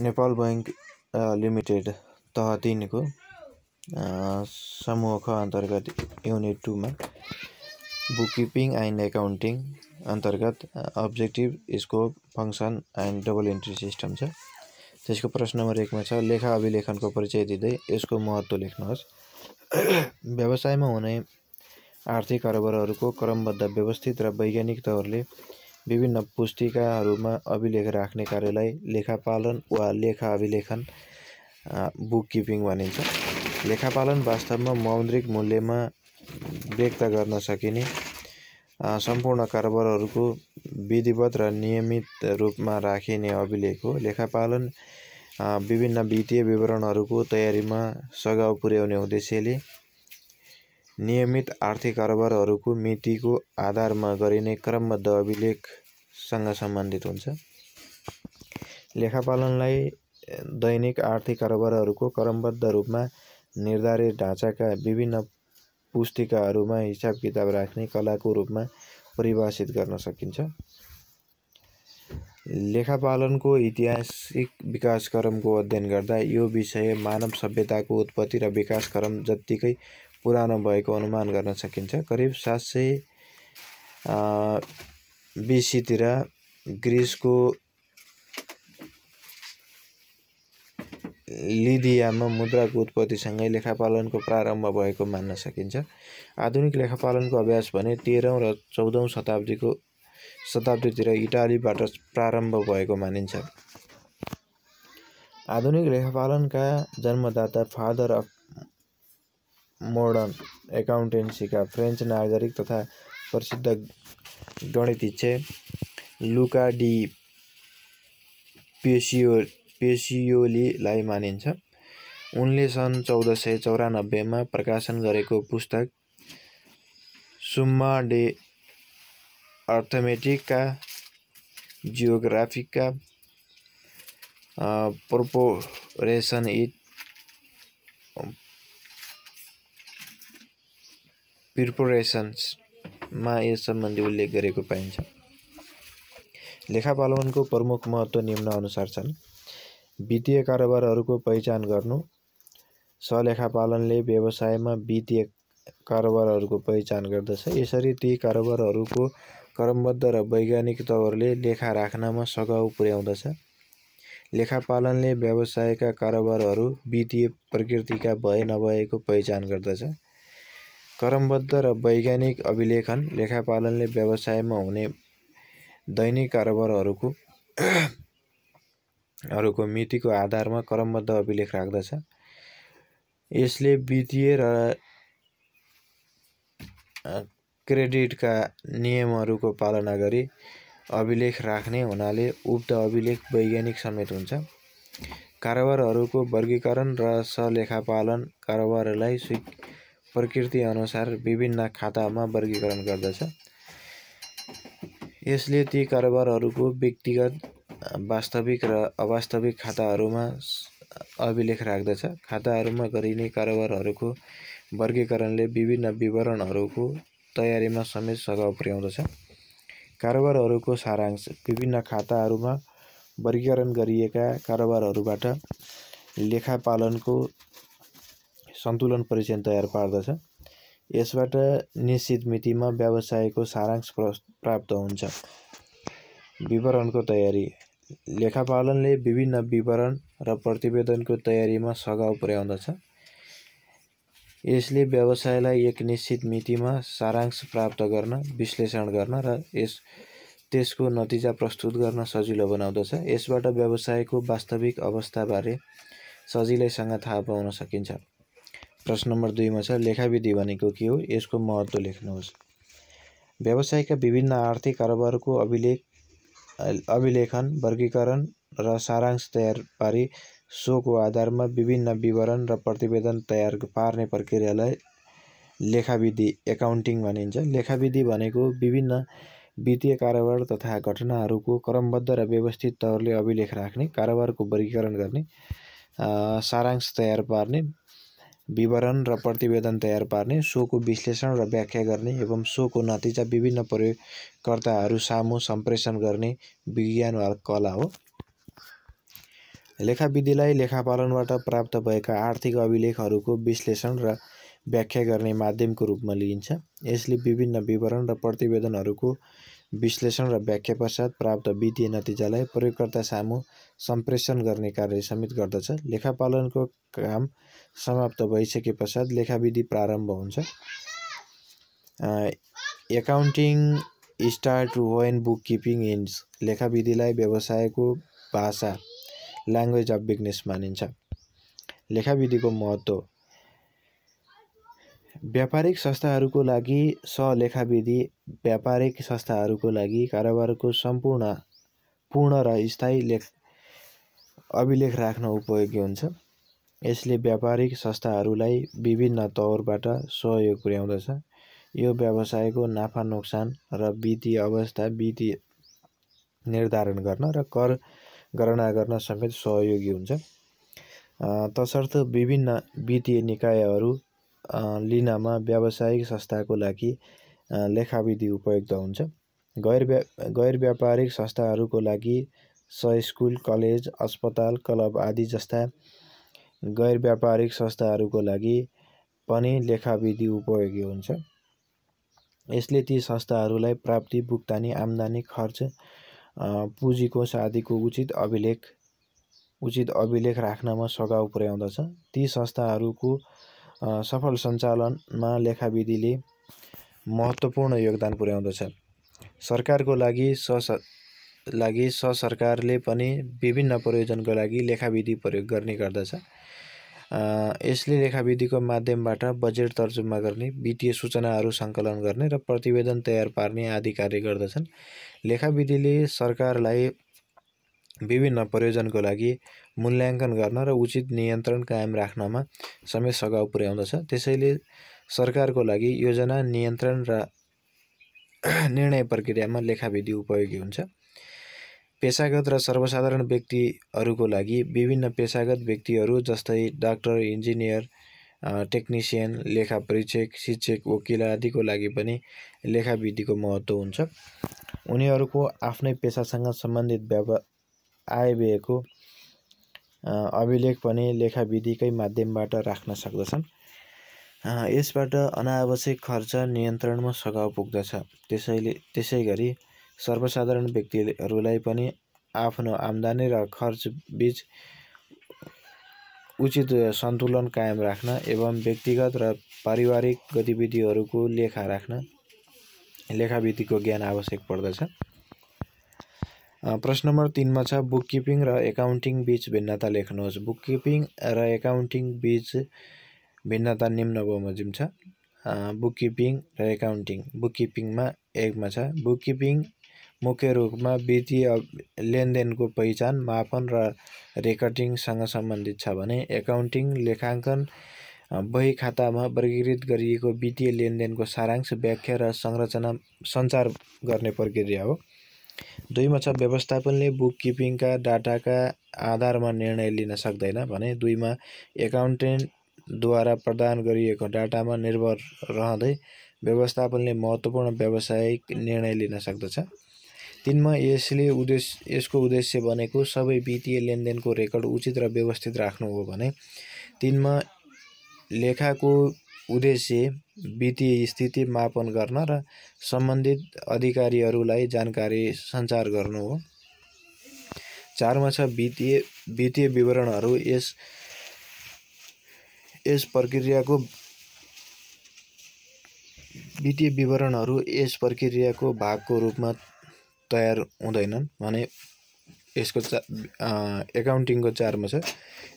Nepal bank limited तह 3 को समूह ख अन्तर्गत युनिट 2 मा बुककिपिङ एन्ड एकाउन्टिङ अन्तर्गत objective, scope, function and double entry system छ। त्यसको प्रश्न नम्बर 1 मा छ लेखा अभिलेखनको परिचय दिँदै यसको महत्त्व लेख्नुहोस्। व्यवसायमा हुने आर्थिक कारोबारहरूको क्रमबद्ध, व्यवस्थित र वैज्ञानिक तवरले विभिन्न पुस्तिकाहरूमा अभिलेख राख्ने कार्यलाई लेखापालन वा लेखा अभिलेखन बुककिपिङ भनिन्छ। लेखापालन वास्तवमा मौद्रिक मूल्यमा व्यक्त गर्न सकिने सम्पूर्ण कारोबारहरूको विधिवत र नियमित रूपमा राखिने अभिलेख हो। लेखापालन विभिन्न वित्तीय विवरणहरूको तयारीमा सघाउ पुर्याउने उद्देश्यले नियमित आर्थिक कारोबारहरूको मितिको आधारमा गरिने क्रमबद्ध अभिलेखसँग सम्बन्धित हुन्छ। लेखापालनलाई दैनिक आर्थिक कारोबारहरूको क्रमबद्ध रूपमा निर्धारित ढाँचाका विभिन्न पुस्तिकाहरूमा हिसाब किताब राख्ने कलाको रूपमा परिभाषित गर्न सकिन्छ। लेखापालनको ऐतिहासिक विकासक्रमको अध्ययन गर्दा यो विषय मानव सभ्यताको उत्पत्ति र विकासक्रम जत्तिकै पुरानो भएको अनुमान गर्न सकिन्छ। करिब 700 BC तिर ग्रिसको लिदियामा मुद्राको उत्पत्तिसँगै लेखापालनको प्रारम्भ भएको मान्न सकिन्छ। आधुनिक लेखापालनको अभ्यास भने 13औं र 14औं शताब्दीतिर इटालीबाट प्रारम्भ भएको मानिन्छ। आधुनिक लेखापालनका जन्मदाता, फादर अफ मोडर्न एकाउन्टेन्सीका फ्रेन्च नागरिक तथा प्रसिद्ध गणितज्ञ लुका डी पेसियोलीलाई मानिन्छ। उनले सन् 1494 मा प्रकाशन गरेको पुस्तक सुम्मा डे अर्थमेटिका जियोग्राफिका प्रिपोरेसन्समा यस सम्बन्धी उल्लेख गरेको पाइन्छ। लेखापालनको प्रमुख महत्त्व निम्न अनुसार छन्। वित्तीय कारोबारहरूको पहिचान गर्नु। सलेखापालनले व्यवसायमा वित्तीय कारोबारहरूको पहिचान गर्दछ। यसरी ती कारोबारहरूको क्रमबद्ध र वैज्ञानिक तवरले लेखा राख्नमा सघाउ पुर्याउँदछ। लेखापालनले व्यवसायका कारोबारहरू वित्तीय प्रकृतिका भए नभएको पहिचान गर्दछ। क्रमबद्ध र वैज्ञानिक अभिलेखन। लेखापालनले व्यवसायमा हुने दैनिक कारोबारहरूको मितिको आधारमा क्रमबद्ध अभिलेख राख्दछ। यसले वित्तीय र क्रेडिटका नियमहरूको पालना गरी अभिलेख राख्ने हुनाले उक्त अभिलेख वैज्ञानिक समेत हुन्छ। कारोबारहरूको वर्गीकरण र सलेखापालन कारोबारलाई प्रकृति अनुसार विभिन्न खातामा वर्गीकरण गर्दछ। यसले ती कारोबारहरूको व्यक्तिगत, वास्तविक र अवास्तविक खाताहरूमा अभिलेख राख्दछ। खाताहरूमा गरिने कारोबारहरूको वर्गीकरणले विभिन्न विवरणहरूको तयारीमा समेत सघाउ पुर्याउँदछ। कारोबारहरूको सारांश। विभिन्न खाताहरूमा वर्गीकरण गरिएका कारोबारहरूबाट लेखापालनको सन्तुलन परिचय तयार पार्दछ। यसबाट निश्चित मितिमा व्यवसायको सारांश प्राप्त हुन्छ। विवरणको तयारी। लेखापालनले विभिन्न विवरण र प्रतिवेदनको तयारीमा सघाउ पुर्याउँदछ। यसले व्यवसायलाई एक निश्चित मितिमा सारांश प्राप्त गर्न, विश्लेषण गर्न र त्यसको नतिजा प्रस्तुत गर्न सजिलो बनाउँदछ। यसबाट व्यवसायको वास्तविक अवस्थाबारे सजिलैसँग थाहा पाउन सकिन्छ। प्रश्न नम्बर 2 मा छ लेखाविधि भनेको के हो? यसको महत्त्व लेख्नुहोस्। व्यवसायका विभिन्न आर्थिक कारोबारको अभिलेखन, वर्गीकरण र सारांश तयार पारी सोको आधारमा विभिन्न विवरण र प्रतिवेदन तयार पार्ने प्रक्रियालाई लेखाविधि एकाउन्टिङ भनिन्छ। लेखाविधि भनेको विभिन्न वित्तीय कारोबार तथा घटनाहरूको क्रमबद्ध र व्यवस्थित तवरले अभिलेख राख्ने, कारोबारको वर्गीकरण गर्ने, सारांश तयार पार्ने, विवरण र प्रतिवेदन तयार पार्ने, सोको विश्लेषण र व्याख्या गर्ने एवं सोको नतिजा विभिन्न प्रयोगकर्ताहरू सामु सम्प्रेषण गर्ने विज्ञान वा कला हो। लेखाविधिलाई लेखापालनबाट प्राप्त भएका आर्थिक अभिलेखहरूको विश्लेषण र व्याख्या गर्ने माध्यमको रूपमा लिइन्छ। यसले विभिन्न विवरण र प्रतिवेदनहरूको विश्लेषण र व्याख्या पश्चात प्राप्त वित्तीय नतिजालाई प्रयोगकर्ता सामु सम्प्रेषण गर्ने कार्य समेत गर्दछ। लेखापालनको काम समाप्त भइसके पश्चात लेखाविधि प्रारम्भ हुन्छ। Accounting start when book ends. लेखाविधिलाई व्यवसायको भाषा ल्याङ्ग्वेज अफ बिजनेस मानिन्छ। लेखाविधिको महत्त्व। व्यापारिक संस्थाहरूको लागि सहलेखाविधि व्यापारिक संस्थाहरूको लागि कारोबारको पूर्ण र स्थायी अभिलेख राख्न उपयोगी हुन्छ। यसले व्यापारिक संस्थाहरूलाई विभिन्न तौरबाट सहयोग पुर्याउँदछ। यो व्यवसायको नाफा नोक्सान र वित्तीय अवस्था निर्धारण गर्न र कर गणना गर्न समेत सहयोगी हुन्छ। तसर्थ विभिन्न वित्तीय निकायहरू लिनमा व्यावसायिक संस्थाको लागि लेखाविधि उपयुक्त हुन्छ। गैर व्यापारिक संस्थाहरूको लागि स्कुल, कलेज, अस्पताल, क्लब आदि जस्ता गैर व्यापारिक संस्थाहरूको लागि पनि लेखाविधि उपयोगी हुन्छ। यसले ती संस्थाहरूलाई प्राप्ति, भुक्तानी, आम्दानी, खर्च, पुँजीकोष आदिको उचित अभिलेख राख्नमा सघाउ पुर्याउँदछ। ती संस्थाहरूको सफल सञ्चालनमा लेखाविधिले महत्त्वपूर्ण योगदान पुर्याउँदछ। सरकारको लागि सरकारले पनि विभिन्न प्रयोजनको लागि लेखाविधि प्रयोग गर्ने गर्दछ। यसले लेखाविधिको माध्यमबाट बजेट तर्जुमा गर्ने, वित्तीय सूचनाहरू सङ्कलन गर्ने र प्रतिवेदन तयार पार्ने आदि कार्य गर्दछन्। लेखाविधिले सरकारलाई विभिन्न प्रयोजनको लागि मूल्याङ्कन गर्न र उचित नियन्त्रण कायम राख्नमा समेत सघाउ पुर्याउँदछ। त्यसैले सरकारको लागि योजना, नियन्त्रण र निर्णय प्रक्रियामा लेखाविधि उपयोगी हुन्छ। पेशागत र सर्वसाधारण व्यक्तिहरूको लागि विभिन्न पेशागत व्यक्तिहरू जस्तै डाक्टर, इन्जिनियर, टेक्निसियन, लेखा परीक्षक, शिक्षक, वकिल आदिको लागि पनि लेखाविधिको महत्त्व हुन्छ। उनीहरूको आफ्नै पेशासँग सम्बन्धित आयव्ययको अभिलेख पनि लेखाविधिकै माध्यमबाट राख्न सक्दछन्। यसबाट अनावश्यक खर्च नियन्त्रणमा सघाउ पुग्दछ। त्यसैगरी सर्वसाधारण व्यक्तिहरूलाई पनि आफ्नो आम्दानी र खर्च बीच उचित सन्तुलन कायम राख्न एवं व्यक्तिगत र पारिवारिक गतिविधिहरूको लेखा राख्न लेखाविधिको ज्ञान आवश्यक पर्दछ। प्रश्न नम्बर 3 मा छ बुककिपिङ र एकाउन्टिङ बीच भिन्नता लेख्नुहोस्। बुककिपिङ र एकाउन्टिङ बीच भिन्नता निम्न बमोजिम छ। बुककिपिङ र एकाउन्टिङ। बुककिपिङमा 1 मा छ बुककिपिङ मुख्य रूपमा वित्तीय लेनदेनको पहिचान, मापन र रेकर्डिङसँग सम्बन्धित छ भने एकाउन्टिङ लेखाङ्कन बही खातामा वर्गीकृत गरिएको वित्तीय लेनदेनको सारांश, व्याख्या र संरचना सञ्चार गर्ने प्रक्रिया हो। 2 मा छ व्यवस्थापनले बुककिपिङका डाटाका आधारमा निर्णय लिन सक्दैन भने 2 मा एकाउन्टेन्टद्वारा प्रदान गरिएको डाटामा निर्भर रहँदै व्यवस्थापनले महत्त्वपूर्ण व्यावसायिक निर्णय लिन सक्दछ। 3 मा यसको उद्देश्य भनेको सबै वित्तीय लेनदेनको रेकर्ड उचित र व्यवस्थित राख्नु हो भने 3 मा लेखाको उद्देश्य वित्तीय स्थिति मापन गर्न र सम्बन्धित अधिकारीहरूलाई जानकारी सञ्चार गर्नु हो। 4 मा छ वित्तीय विवरणहरू यस प्रक्रियाको भागको रूपमा तयार हुँदैनन् भने यसको एकाउन्टिङको 4 मा छ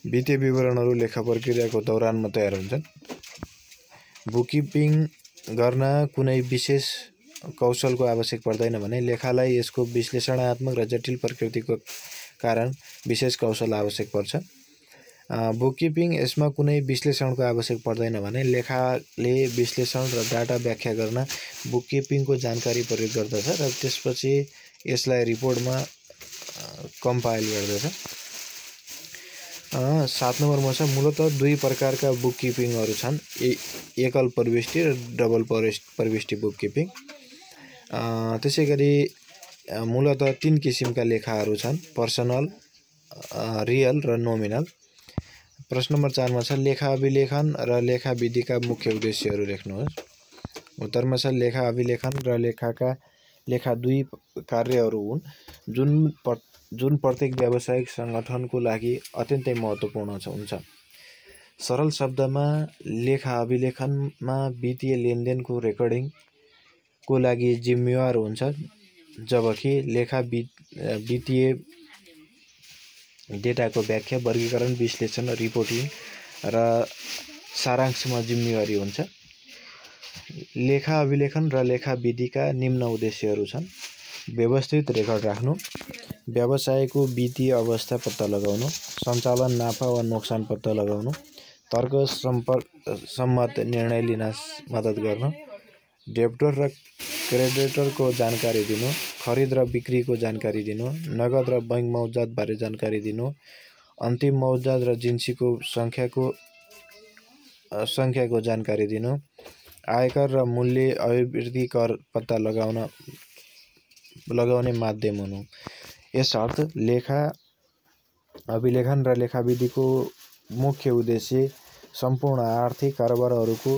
वित्तीय विवरणहरू लेखा प्रक्रियाको दौरानमा तयार हुन्छन्। बुककिपिङ गर्न कुनै विशेष कौशलको आवश्यक पर्दैन भने लेखालाई यसको विश्लेषणात्मक र जटिल प्रकृतिको कारण विशेष कौशल आवश्यक पर्छ। बुककिपिङ यसमा कुनै विश्लेषणको आवश्यक पर्दैन भने लेखाले विश्लेषण र डाटा व्याख्या गर्न बुककिपिङको जानकारी प्रयोग गर्दछ र त्यसपछि यसलाई रिपोर्टमा कम्पाइल गर्दछ। 7 नम्बरमा छ मूलतः 2 प्रकारका बुककिपिङहरू छन्, एकल प्रविष्टि र डबल प्रविष्टि बुककिपिङ। त्यसैगरी मूलतः 3 किसिमका लेखाहरू छन्, पर्सनल, रियल र नोमिनल। प्रश्न नम्बर 4 मा छ लेखा अभिलेखन र लेखा विधिका मुख्य उद्देश्यहरू लेख्नुहोस्। उत्तरमा छ लेखा अभिलेखन र लेखा दुई कार्यहरू हुन् जुन प्रत्येक व्यावसायिक सङ्गठनको लागि अत्यन्तै महत्त्वपूर्ण हुन्छ। सरल शब्दमा लेखा अभिलेखनमा वित्तीय लेनदेनको रेकर्डिङको लागि जिम्मेवार हुन्छ, जबकि लेखा वित्तीय डेटाको व्याख्या, वर्गीकरण, विश्लेषण, रिपोर्टिङ र सारांशमा जिम्मेवारी हुन्छ। लेखा अभिलेखन र लेखा विधिका निम्न उद्देश्यहरू छन्: व्यवस्थित रेकर्ड राख्नु, व्यवसायको वित्तीय अवस्था पत्ता लगाउनु, सञ्चालन नाफा वा नोक्सान पत्ता लगाउनु, तर्कसम्मत निर्णय लिन मद्दत गर्न, डेब्टर र क्रेडिटरको जानकारी दिनु, खरिद र बिक्रीको जानकारी दिनु, नगद र बैंक मौजात बारे जानकारी दिनु, अन्तिम मौजात र जिन्सीको सङ्ख्याको जानकारी दिनु, आयकर र मूल्य अभिवृद्धि कर पत्ता लगाउने माध्यम हुनु। यसर्थ लेखा अभिलेखन र लेखा विधिको मुख्य उद्देश्य सम्पूर्ण आर्थिक कारोबारहरूको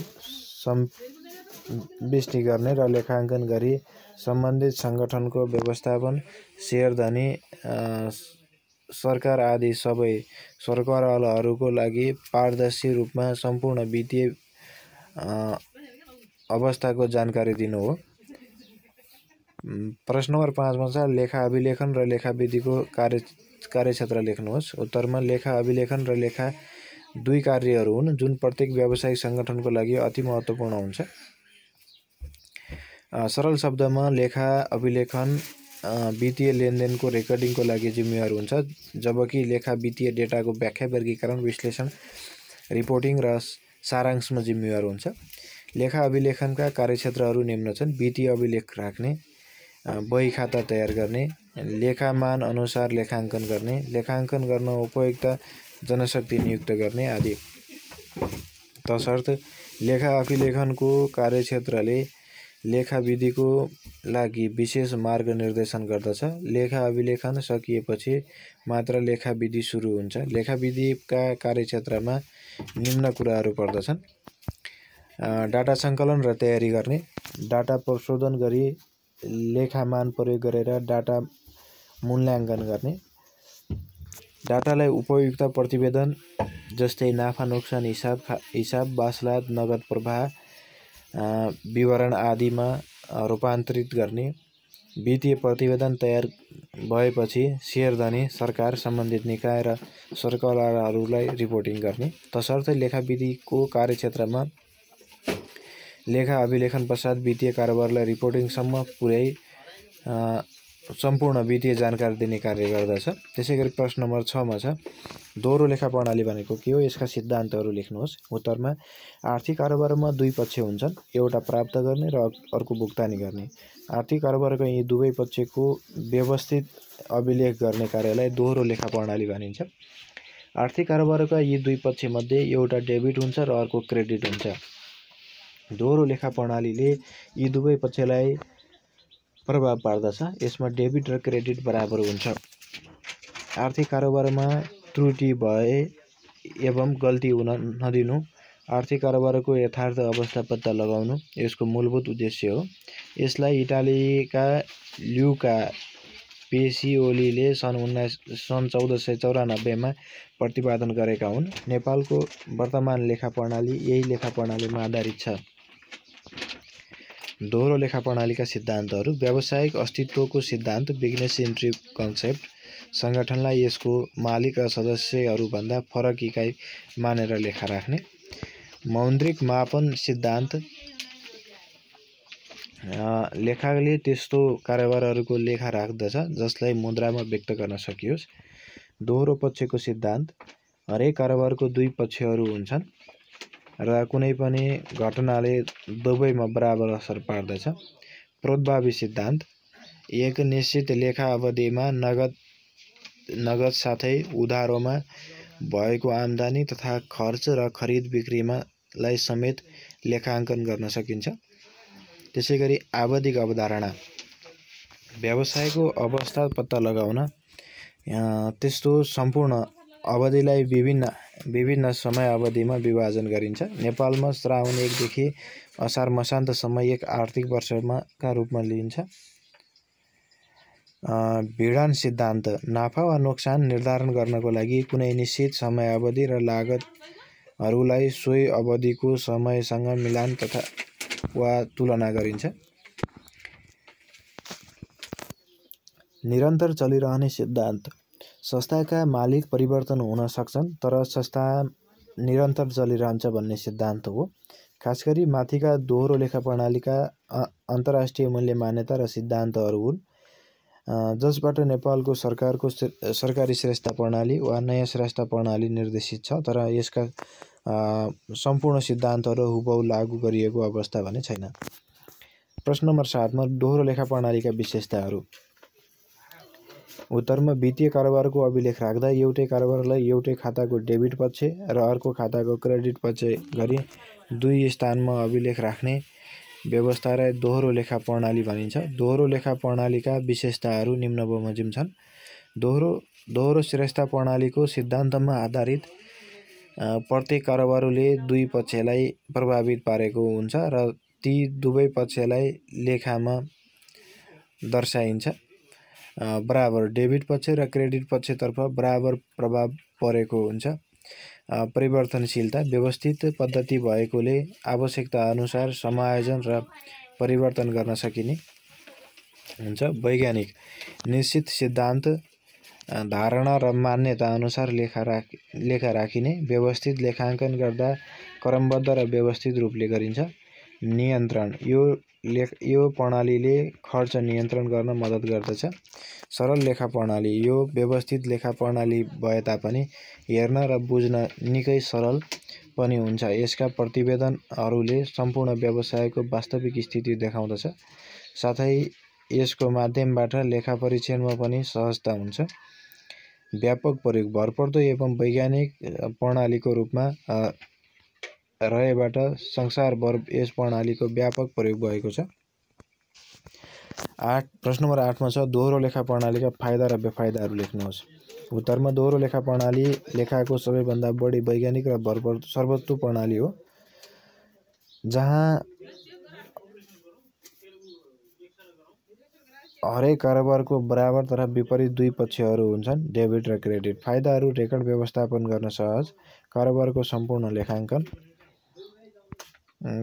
समष्टि गर्ने र लेखाङ्कन गरी सम्बन्धित सङ्गठनको व्यवस्थापन, सेयरधनी, सरकार आदि सबै सरकारवालाहरूको लागि पारदर्शी रूपमा सम्पूर्ण वित्तीय अवस्थाको जानकारी दिनु हो। प्रश्न नम्बर 5 मा छ लेखा अभिलेखन र लेखा विधिको कार्यक्षेत्र लेख्नुहोस्। उत्तरमा लेखा अभिलेखन र लेखा दुई कार्यहरू हुन् जुन प्रत्येक व्यावसायिक सङ्गठनको लागि अति महत्त्वपूर्ण हुन्छ। सरल शब्दमा लेखा अभिलेखन वित्तीय लेनदेनको रेकर्डिङको लागि जिम्मेवार हुन्छ, जबकि लेखा वित्तीय डेटाको व्याख्या, वर्गीकरण, विश्लेषण, रिपोर्टिङ र सारांशमा जिम्मेवार हुन्छ। लेखा अभिलेखनका कार्यक्षेत्रहरू निम्न छन्: वित्तीय अभिलेख राख्ने, बही खाता तयार गर्ने, लेखामान अनुसार लेखाङ्कन गर्ने, लेखाङ्कन गर्न उपयुक्त जनशक्ति नियुक्त गर्ने आदि। तसर्थ लेखा अभिलेखनको कार्यक्षेत्रले लेखा विधिको लागि विशेष मार्गनिर्देशन गर्दछ। लेखा अभिलेखन सकिएपछि मात्र लेखा विधि सुरु हुन्छ। लेखा विधिका कार्यक्षेत्रमा निम्न कुराहरू पर्दछन्: डाटा सङ्कलन र तयारी गर्ने, डाटा प्रशोधन गरी लेखामान प्रयोग गरेर डाटा मूल्याङ्कन गर्ने, डाटालाई उपयुक्त प्रतिवेदन जस्तै नाफा नोक्सान हिसाब, वासलात, नगद प्रवाह विवरण आदिमा रूपान्तरित गर्ने, वित्तीय प्रतिवेदन तयार भएपछि सेयरधनी, सरकार, सम्बन्धित निकाय र सरकारवालाहरूलाई रिपोर्टिङ गर्ने। तसर्थ लेखा विधिको कार्यक्षेत्रमा लेखा अभिलेखन पश्चात वित्तीय कारोबारलाई रिपोर्टिङसम्म पुर्याई सम्पूर्ण वित्तीय जानकारी दिने कार्य गर्दछ। त्यसैगरी प्रश्न नम्बर 6 मा छ दोहोरो लेखा प्रणाली भनेको के हो, यसका सिद्धान्तहरू लेख्नुहोस्। उत्तरमा आर्थिक कारोबारमा दुई पक्ष हुन्छन्, एउटा प्राप्त गर्ने र अर्को भुक्तानी गर्ने। आर्थिक कारोबारका यी दुवै पक्षको व्यवस्थित अभिलेख गर्ने कार्यलाई दोहोरो लेखा प्रणाली भनिन्छ। आर्थिक कारोबारका यी दुई पक्षमध्ये एउटा डेबिट हुन्छ र अर्को क्रेडिट हुन्छ। दोहोरो लेखा प्रणालीले यी दुवै पक्षलाई प्रभाव पार्दछ। यसमा डेबिट र क्रेडिट बराबर हुन्छ। आर्थिक कारोबारमा त्रुटि भए एवं गल्ती हुन नदिनु, आर्थिक कारोबारको यथार्थ अवस्था पत्ता लगाउनु यसको मूलभूत उद्देश्य हो। यसलाई इटालीका ल्युका पेसिओलीले सन् 1494 मा प्रतिपादन गरेका हुन्। नेपालको वर्तमान लेखा प्रणाली यही लेखा प्रणालीमा आधारित छ। दोहोरो लेखा प्रणालीका सिद्धान्तहरू: व्यावसायिक अस्तित्वको सिद्धान्त, बिजनेस एन्ट्री कन्सेप्ट, सङ्गठनलाई यसको मालिक र सदस्यहरूभन्दा फरक इकाइ मानेर लेखा राख्ने। मौद्रिक मापन सिद्धान्त, लेखाले त्यस्तो कारोबारहरूको लेखा राख्दछ जसलाई मुद्रामा व्यक्त गर्न सकियोस्। दोहोरो पक्षको सिद्धान्त, हरेक कारोबारको दुई पक्षहरू हुन्छन् र कुनै पनि घटनाले दुवैमा बराबर असर पार्दछ। प्रोद्भावी सिद्धान्त, एक निश्चित लेखा अवधिमा नगद साथै उधारोमा भएको आम्दानी तथा खर्च र खरिद बिक्रीलाई समेत लेखाङ्कन गर्न सकिन्छ। त्यसैगरी आवधिक अवधारणा, व्यवसायको अवस्था पत्ता लगाउन त्यस्तो सम्पूर्ण अवधिलाई विभिन्न समय अवधिमा विभाजन गरिन्छ। नेपालमा श्रावण 1 देखि असार मसान्तसम्म एक आर्थिक वर्षका रूपमा लिइन्छ। भिडान सिद्धान्त नाफा वा नोक्सान निर्धारण गर्नको लागि कुनै निश्चित समयावधि र लागतहरूलाई सोही अवधिको समयसँग मिलान तथा वा तुलना गरिन्छ। निरन्तर चलिरहने सिद्धान्त संस्थाका मालिक परिवर्तन हुन सक्छन् तर संस्था निरन्तर चलिरहन्छ भन्ने सिद्धान्त हो। खासगरी माथिका दोहोरो लेखा प्रणालीका अन्तर्राष्ट्रिय मूल्य मान्यता र सिद्धान्तहरू हुन्, जसबाट नेपालको सरकारी श्रेष्ठता प्रणाली वा नयाँ श्रेष्ठता प्रणाली निर्देशित छ, तर यसका सम्पूर्ण सिद्धान्तहरू हुबहु लागू गरिएको अवस्था भने छैन। प्रश्न नम्बर 7 मा दोहोरो लेखा प्रणालीका विशेषताहरू। उत्तरमा वित्तीय कारोबारको अभिलेख राख्दा एउटै कारोबारलाई एउटै खाताको डेबिट पक्ष र अर्को खाताको क्रेडिट पक्ष गरी दुई स्थानमा अभिलेख राख्ने व्यवस्थालाई दोहोरो लेखा प्रणाली भनिन्छ। दोहोरो लेखा प्रणालीका विशेषताहरू निम्न बमोजिम छन्। दोहोरो श्रेष्ठता प्रणालीको सिद्धान्तमा आधारित प्रत्येक कारोबारले दुई पक्षलाई प्रभावित पारेको हुन्छ र ती दुवै पक्षलाई लेखामा दर्शाइन्छ। बराबर डेबिट पक्ष र क्रेडिट पक्षतर्फ बराबर प्रभाव परेको हुन्छ। परिवर्तनशीलता व्यवस्थित पद्धति भएकोले आवश्यकता अनुसार समायोजन र परिवर्तन गर्न सकिने हुन्छ। वैज्ञानिक निश्चित सिद्धान्त धारणा र मान्यता अनुसार लेखा राखिने, व्यवस्थित लेखाङ्कन गर्दा क्रमबद्ध र व्यवस्थित रूपले गरिन्छ। नियन्त्रण यो प्रणालीले खर्च नियन्त्रण गर्न मद्दत गर्दछ। सरल लेखा प्रणाली यो व्यवस्थित लेखा प्रणाली भए तापनि हेर्न र बुझ्न निकै सरल पनि हुन्छ। यसका प्रतिवेदनहरूले सम्पूर्ण व्यवसायको वास्तविक स्थिति देखाउँदछ, साथै यसको माध्यमबाट लेखा परीक्षणमा पनि सहजता हुन्छ। व्यापक प्रयोग भरपर्दो एवं वैज्ञानिक प्रणालीको रूपमा रहेबाट संसारभर यस प्रणालीको व्यापक प्रयोग भएको छ। प्रश्न नम्बर 8 मा छ दोहोरो लेखा प्रणालीका फाइदा र बेफाइदाहरू लेख्नुहोस्। उत्तरमा दोहोरो लेखा प्रणाली लेखाको सबैभन्दा बढी वैज्ञानिक र भरपर्दो सर्वोत्तम प्रणाली हो, जहाँ हरेक कारोबारको बराबर तथा विपरीत दुई पक्षहरू हुन्छन्, डेबिट र क्रेडिट। फाइदाहरू रेकर्ड व्यवस्थापन गर्न सहज, कारोबारको सम्पूर्ण लेखाङ्कन,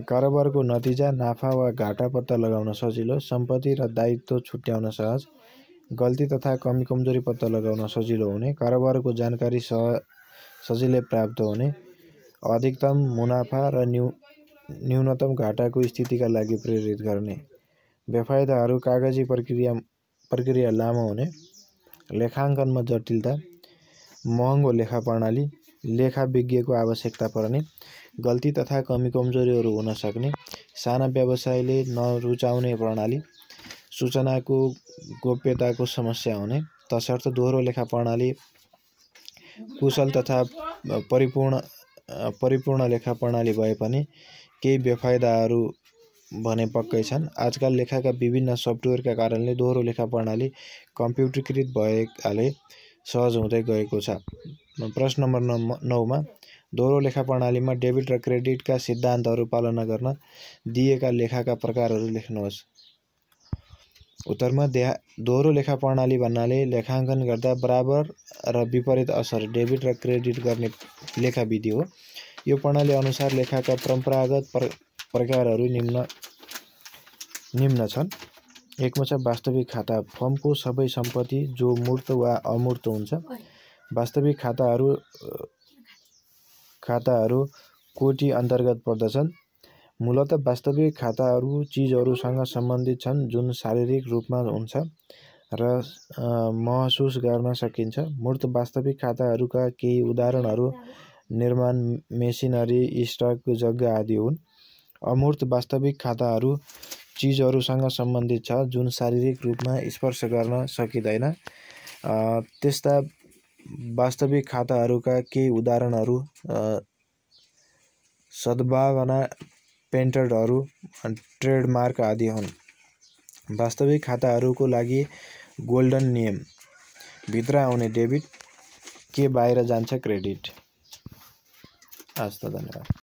कारोबारको नतिजा नाफा वा घाटा पत्ता लगाउन सजिलो, सम्पत्ति र दायित्व छुट्याउन सहज, गल्ती तथा कमी कमजोरी पत्ता लगाउन सजिलो हुने, कारोबारको जानकारी सजिलै प्राप्त हुने, अधिकतम मुनाफा र न्यूनतम घाटाको स्थितिका लागि प्रेरित गर्ने। बेफाइदाहरू कागजी प्रक्रिया लामो हुने, लेखाङ्कनमा जटिलता, महँगो लेखा प्रणाली, लेखा विज्ञको आवश्यकता पर्ने, गल्ती तथा कमी कमजोरीहरू हुन सक्ने, साना व्यवसायले नरुचाउने प्रणाली, सूचनाको गोप्यताको समस्या हुने। तसर्थ दोहोरो लेखा प्रणाली कुशल तथा परिपूर्ण लेखा प्रणाली भए पनि केही बेफाइदाहरू भने पक्कै छन्। आजकल लेखाका विभिन्न सफ्टवेयरका कारणले दोहोरो लेखा प्रणाली कम्प्युटरीकृत भएकाले सहज हुँदै गएको छ। प्रश्न नम्बर 9 मा दोहोरो लेखा प्रणालीमा डेबिट र क्रेडिटका सिद्धान्तहरू पालना गर्न दिएका लेखाका प्रकारहरू लेख्नुहोस्। उत्तरमा दोहोरो लेखा प्रणाली भन्नाले लेखाङ्कन गर्दा बराबर र विपरीत असर डेबिट र क्रेडिट गर्ने लेखा विधि हो। यो प्रणाली अनुसार लेखाका परम्परागत प्रकारहरू निम्न छन्। 1 मा छ वास्तविक खाता, फर्मको सबै सम्पत्ति जो मूर्त वा अमूर्त हुन्छ। वास्तविक खाताहरू कोटी अन्तर्गत पर्दछन्। मूलतः वास्तविक खाताहरू चिजहरूसँग सम्बन्धित छन् जुन शारीरिक रूपमा हुन्छ र महसुस गर्न सकिन्छ। मूर्त वास्तविक खाताहरूका केही उदाहरणहरू निर्माण, मेसिनरी, स्टक, जग्गा आदि हुन्। अमूर्त वास्तविक खाताहरू चिजहरूसँग सम्बन्धित छ जुन शारीरिक रूपमा स्पर्श गर्न सकिँदैन। त्यस्ता वास्तविक खाताहरूका केही उदाहरणहरू सद्भावना, पेटेन्टहरू, ट्रेडमार्क आदि हुन्। वास्तविक खाताहरूको लागि गोल्डन नियम भित्र आउने डेबिट, के बाहिर जान्छ क्रेडिट। हस् त, धन्यवाद।